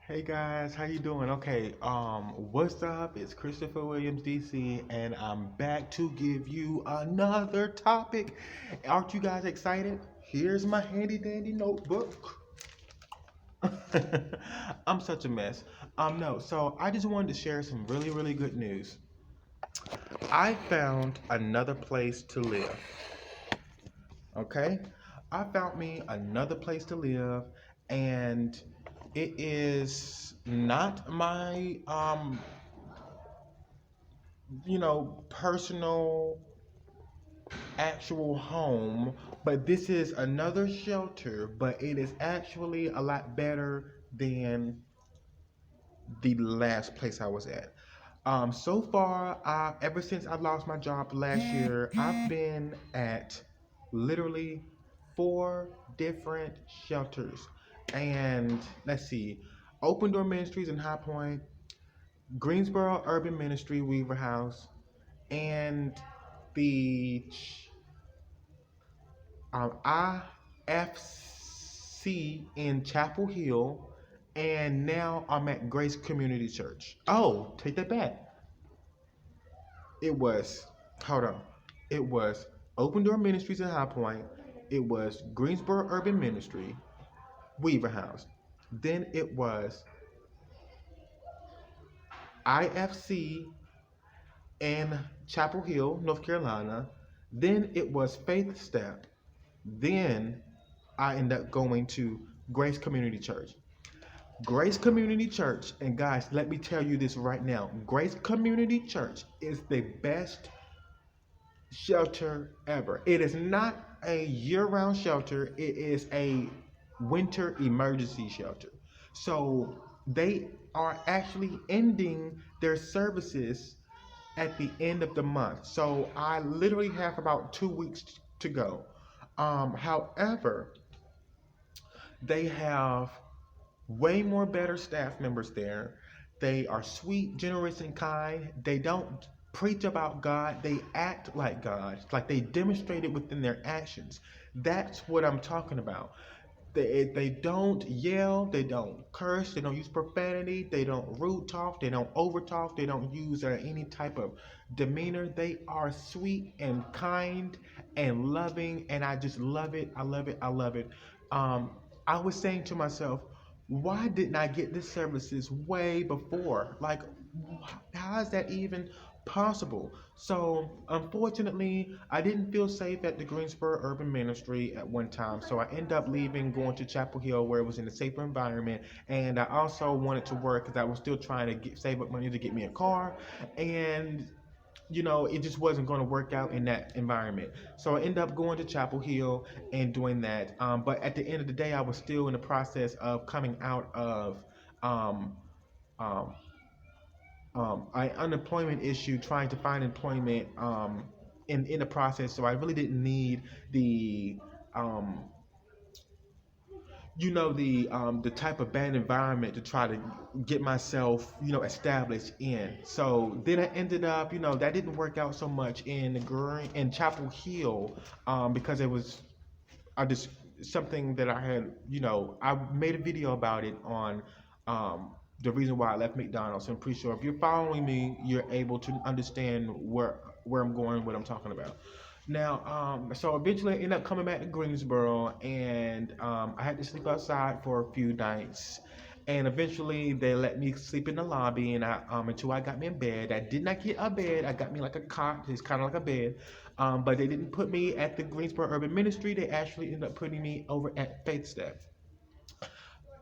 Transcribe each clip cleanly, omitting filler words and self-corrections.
Hey guys, how you doing? Okay, what's up? It's Christopher Williams DC, and I'm back to give you another topic. Aren't you guys excited? Here's my handy dandy notebook. I'm such a mess. No, so I just wanted to share some really good news. I found another place to live. Okay, I found me another place to live, and it is not my personal actual home, but this is another shelter, but it is actually a lot better than the last place I was at. So far, ever since I lost my job last year, I've been at literally four different shelters. And let's see, Open Door Ministries in High Point, Greensboro Urban Ministry, Weaver House, and the IFC in Chapel Hill, and now I'm at Grace Community Church. Oh, take that back. It was, hold on. It was Open Door Ministries in High Point. It was Greensboro Urban Ministry, Weaver House. Then it was IFC in Chapel Hill, North Carolina. Then it was Faith Step. Then I ended up going to Grace Community Church. Grace Community Church, and guys, let me tell you this right now. Grace Community Church is the best shelter ever. It is not a year-round shelter. It is a winter emergency shelter. So they are actually ending their services at the end of the month. So I literally have about 2 weeks to go. However, they have way more better staff members there. They are sweet, generous, and kind. They don't preach about God. They act like God. Like they demonstrate it within their actions. That's what I'm talking about. They don't yell, they don't curse, they don't use profanity, they don't rude talk, they don't over talk, they don't use any type of demeanor. They are sweet and kind and loving, and I just love it. I love it. I love it. Um, I was saying to myself, why didn't I get this services way before? Like, how is that even possible? So, unfortunately, I didn't feel safe at the Greensboro Urban Ministry at one time. So, I ended up leaving, going to Chapel Hill, where it was in a safer environment. And I also wanted to work because I was still trying to save up money to get me a car. And it just wasn't going to work out in that environment. So I ended up going to Chapel Hill and doing that. But at the end of the day, I was still in the process of coming out of um, um, an unemployment issue, trying to find employment in the process. So I really didn't need the um, the type of bad environment to try to get myself established in. So then I ended up that didn't work out so much in Chapel Hill, because it was I just something that I had I made a video about it on the reason why I left McDonald's. I'm pretty sure if you're following me, you're able to understand where I'm going, what I'm talking about. Now, so eventually I ended up coming back to Greensboro, and I had to sleep outside for a few nights. And eventually they let me sleep in the lobby, and until I got me in bed. I did not get a bed. I got me like a cot. It's kind of like a bed. But they didn't put me at the Greensboro Urban Ministry. They actually ended up putting me over at Faith Step.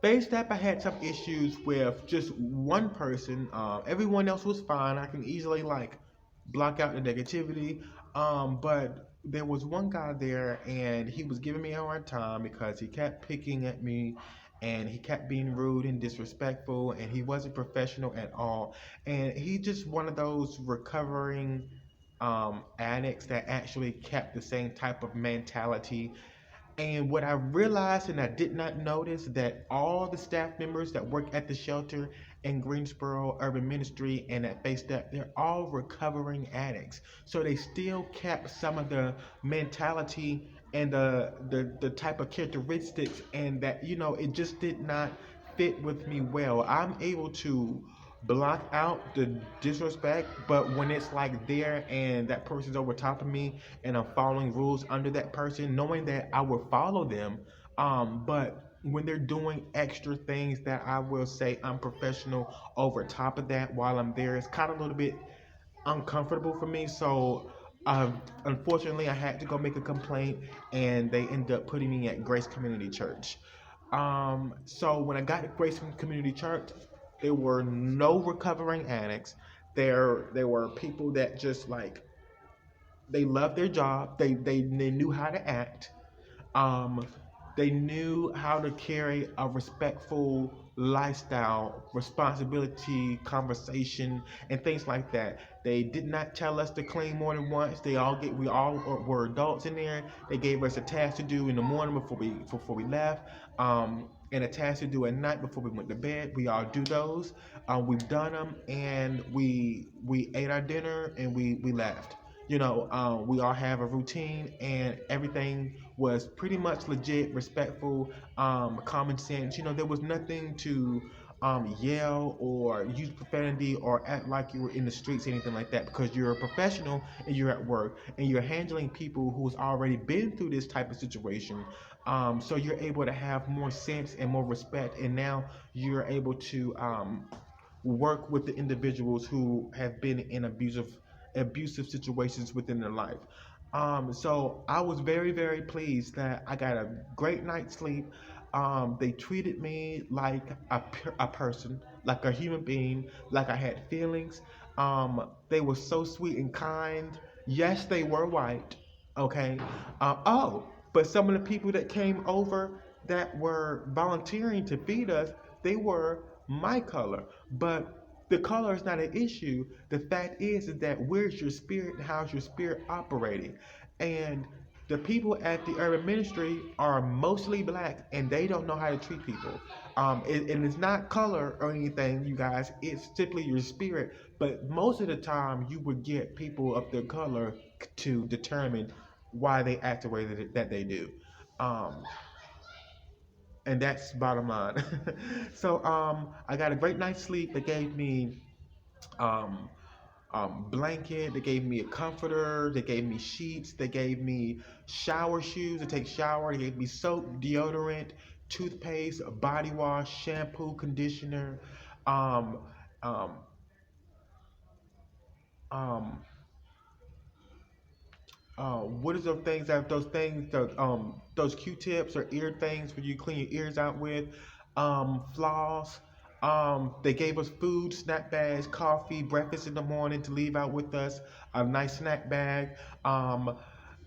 Faith Step, I had some issues with just one person. Everyone else was fine. I can easily block out the negativity. But there was one guy there, and he was giving me a hard time because he kept picking at me, and he kept being rude and disrespectful, and he wasn't professional at all. And he just one of those recovering addicts that actually kept the same type of mentality. And what I realized, and I did not notice, that all the staff members that work at the shelter in Greensboro Urban Ministry and at Faith Step, they're all recovering addicts. So they still kept some of the mentality and the type of characteristics, and that it just did not fit with me well. I'm able to block out the disrespect, but when it's like there and that person's over top of me and I'm following rules under that person, knowing that I will follow them, but when they're doing extra things that I will say unprofessional over top of that while I'm there, it's kind of a little bit uncomfortable for me. So, unfortunately, I had to go make a complaint, and they ended up putting me at Grace Community Church. So when I got to Grace Community Church, there were no recovering addicts. There were people that just like they loved their job. They knew how to act. Um, they knew how to carry a respectful lifestyle, responsibility, conversation, and things like that. They did not tell us to clean more than once. We all were adults in there. They gave us a task to do in the morning before we left, and a task to do at night before we went to bed. We all do those. We've done them, and we ate our dinner and we left. We all have a routine, and everything was pretty much legit, respectful, common sense. There was nothing to yell or use profanity or act like you were in the streets, anything like that, because you're a professional and you're at work and you're handling people who's already been through this type of situation. So you're able to have more sense and more respect, and now you're able to work with the individuals who have been in abusive situations within their life. So I was very, very pleased that I got a great night's sleep. They treated me like a person, like a human being, like I had feelings. They were so sweet and kind. Yes, they were white. Okay. But some of the people that came over that were volunteering to feed us, they were my color. But the color is not an issue. The fact is that where's your spirit and how's your spirit operating? And the people at the urban ministry are mostly black, and they don't know how to treat people. And it's not color or anything, you guys. It's simply your spirit. But most of the time, you would get people of their color to determine why they act the way that they do. Um, and that's bottom line. So I got a great night's sleep. They gave me um, blanket. They gave me a comforter. They gave me sheets. They gave me shower shoes to take shower. They gave me soap, deodorant, toothpaste, body wash, shampoo, conditioner. Um, um, um, what is those Q-tips or ear things where you clean your ears out with, floss. They gave us food, snack bags, coffee, breakfast in the morning to leave out with us, a nice snack bag.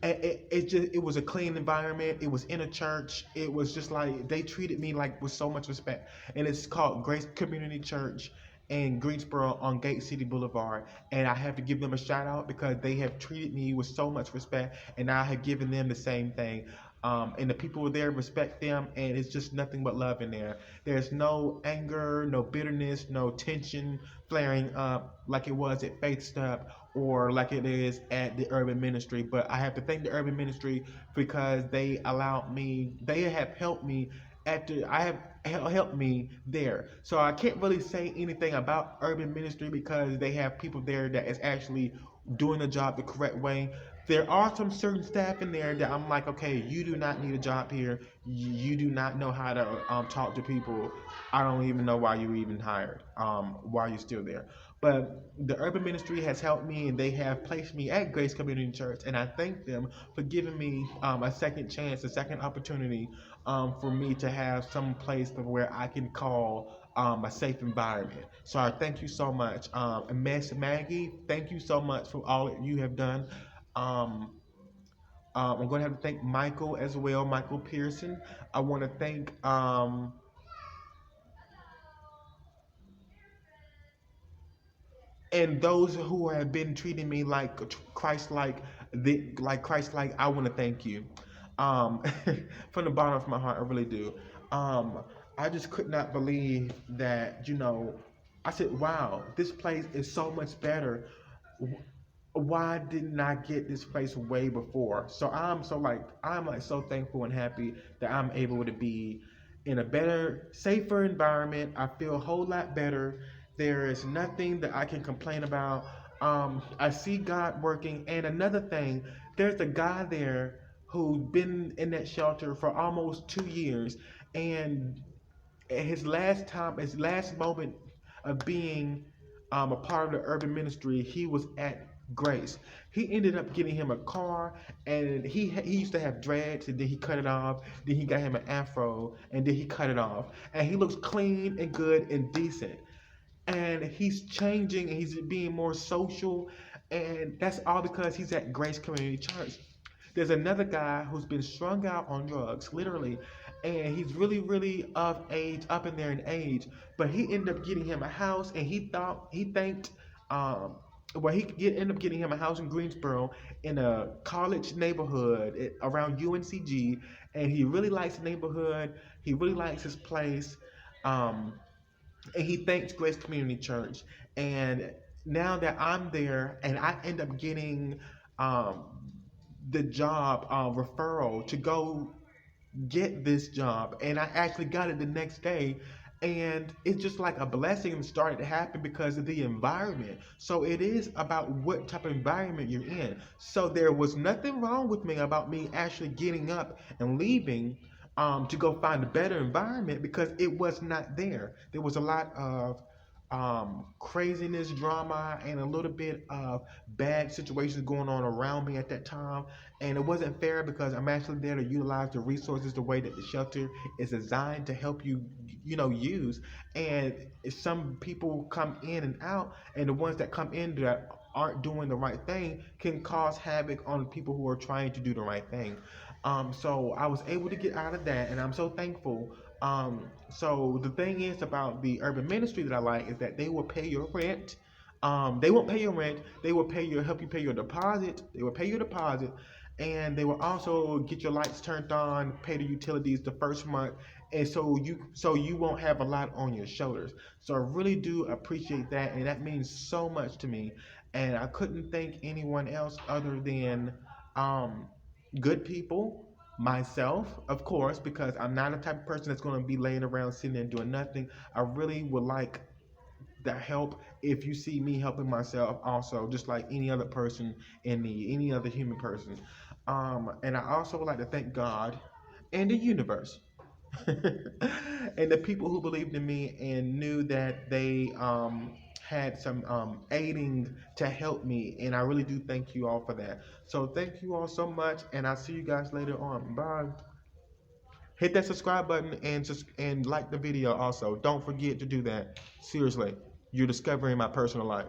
It was a clean environment. It was in a church. It was just like they treated me like with so much respect. And it's called Grace Community Church in Greensboro on Gate City Boulevard. And I have to give them a shout out because they have treated me with so much respect, and I have given them the same thing. And the people there respect them, and it's just nothing but love in there. There's no anger, no bitterness, no tension flaring up like it was at Faith Step or like it is at the Urban Ministry. But I have to thank the Urban Ministry because they have helped me I have helped me there. So I can't really say anything about Urban Ministry because they have people there that is actually doing the job the correct way. There are some certain staff in there that I'm like, okay, you do not need a job here. You do not know how to talk to people. I don't even know why you were even hired. Why you're still there. But the Urban Ministry has helped me, and they have placed me at Grace Community Church, and I thank them for giving me a second chance, a second opportunity for me to have some place where I can call a safe environment. So I thank you so much. Miss Maggie, thank you so much for all that you have done. Um, I'm going to have to thank Michael as well, Michael Pearson. I want to thank and those who have been treating me like Christ-like, Christ-like. I want to thank you, um, from the bottom of my heart. I really do. Um, I just could not believe that. I said, "Wow, this place is so much better. Why didn't I get this place way before?" So I'm like so thankful and happy that I'm able to be in a better, safer environment. I feel a whole lot better. There is nothing that I can complain about. I see God working. And another thing, there's a guy there who's been in that shelter for almost 2 years, and his last moment of being a part of the urban ministry, he was at Grace. He ended up getting him a car, and he used to have dreads, and then he cut it off. Then he got him an afro, and then he cut it off, and he looks clean and good and decent. And he's changing, and he's being more social, and that's all because he's at Grace Community Church. There's another guy who's been strung out on drugs, literally, and he's really, really of age, up in there in age. But he ended up getting him a house, and he thanked, um, well, ended up getting him a house in Greensboro in a college neighborhood around UNCG, and he really likes the neighborhood. He really likes his place. Um, and he thanks Grace Community Church. And now that I'm there, and I end up getting um, the job referral to go get this job, and I actually got it the next day. And it's just like a blessing started to happen because of the environment. So it is about what type of environment you're in. So there was nothing wrong with me about me actually getting up and leaving to go find a better environment, because it was not there. There was a lot of craziness, drama, and a little bit of bad situations going on around me at that time. And it wasn't fair because I'm actually there to utilize the resources the way that the shelter is designed to help you, use. And some people come in and out, and the ones that come in that aren't doing the right thing can cause havoc on people who are trying to do the right thing. So I was able to get out of that, and I'm so thankful. So the thing is about the urban ministry that I like is that they will pay your rent. They won't pay your rent. They will help you pay your deposit. They will pay your deposit, and they will also get your lights turned on, pay the utilities the first month, and so you won't have a lot on your shoulders. So I really do appreciate that, and that means so much to me. And I couldn't thank anyone else other than um, good people, myself, of course, because I'm not a type of person that's going to be laying around sitting there doing nothing. I really would like the help. If you see me helping myself, also, just like any other person in need, any other human person. And I also would like to thank God and the universe and the people who believed in me and knew that they had some aiding to help me. And I really do thank you all for that. So thank you all so much, and I'll see you guys later on. Bye. Hit that subscribe button and like the video also. Don't forget to do that. Seriously, you're discovering my personal life.